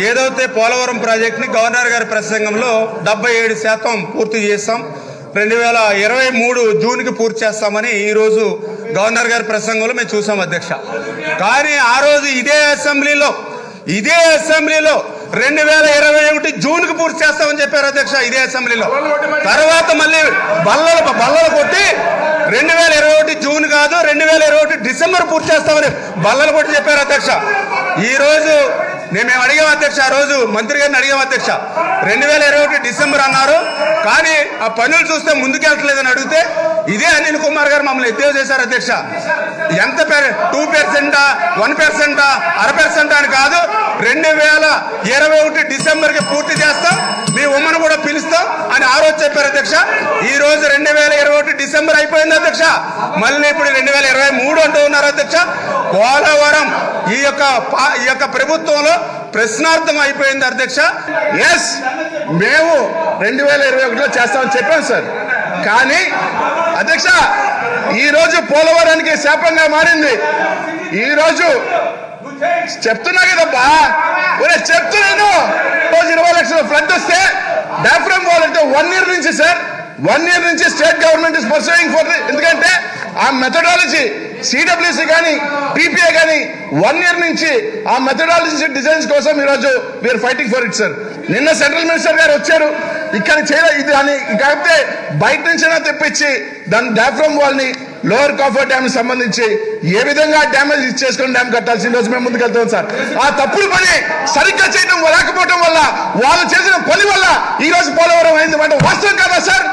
ఏదైతే పోలవరం ప్రాజెక్టుని గవర్నర్ గారి ప్రసంగంలో 77% పూర్తి చేస్తాం, 2023 జూన్కి పూర్తి చేస్తామని ఈరోజు గవర్నర్ గారి ప్రసంగంలో మేము చూసాం అధ్యక్ష. కానీ ఆ రోజు ఇదే అసెంబ్లీలో 2021 జూన్కి పూర్తి చేస్తామని చెప్పారు అధ్యక్ష. ఇదే అసెంబ్లీలో తర్వాత మళ్ళీ బల్లలు కొట్టి 2021 జూన్ కాదు 2021 డిసెంబర్ పూర్తి చేస్తామని బల్లలు కొట్టి చెప్పారు అధ్యక్ష. ఈ రోజు మేము అడిగాం అధ్యక్ష, ఆ రోజు మంత్రి గారిని అడిగాం అధ్యక్ష, 2021 డిసెంబర్ అన్నారు, కానీ ఆ పనులు చూస్తే ముందుకెళ్ళట్లేదని అడిగితే ఇదే అనిల్ కుమార్ గారు మమ్మల్ని ఎద్దేవా చేశారు అధ్యక్ష. ఎంత 2%, 1%, 0.5% అని కాదు, 2021 డిసెంబర్కి పూర్తి చేస్తాం, మీ ఉమ్మను కూడా పిలుస్తాం అని ఆ రోజు చెప్పారు అధ్యక్ష. ఈ రోజు 2021 డిసెంబర్ అయిపోయింది అధ్యక్ష, మళ్ళీ ఇప్పుడు 2023 అంటూ ఉన్నారు అధ్యక్ష. పోలవరం ఈ యొక్క ప్రభుత్వంలో ప్రశ్నార్థం అయిపోయింది అధ్యక్ష. ఎస్, మేము 2021లో చేస్తామని చెప్పాం సార్. కానీ అధ్యక్ష ఈ రోజు పోలవరానికి శాపంగా మారింది. ఈ రోజు చెప్తున్నా కదబ్బా, చెప్తున్నాను, రోజు 20 లక్షల ఫ్లడ్ వస్తే డాఫ్రమ్ వాల్ అంటే 1 year నుంచి సార్, 1 year నుంచి state government is pursuing for, ఎందుకంటే ఆ మెథడాలజీ సిడబ్ల్యూసి కానీ టీపీఏ కానీ 1 year నుంచి ఆ మెథడాలజీ డిజైన్స్ కోసం ఈరోజు we are fighting for it sir. నిన్న సెంట్రల్ మినిస్టర్ గారు వచ్చారు, ఇక్కడ ఇది అని కాకపోతే బయట నుంచైనా తెప్పించి దాని డాఫ్రమ్ వాల్ ని లోవర్ కాఫర్ డ్యామ్ సంబంధించి ఏ విధంగా డ్యామేజ్ చేసుకుని డ్యామ్ కట్టాల్సిన రోజు మేము ముందుకెళ్తాం సార్. ఆ తప్పుడు పని సరిగ్గా చేయడం లేకపోవడం వల్ల, వాళ్ళు చేసిన పని వల్ల ఈ రోజు పోలవరం అయింది అంటే వాస్తవం కాదా సార్?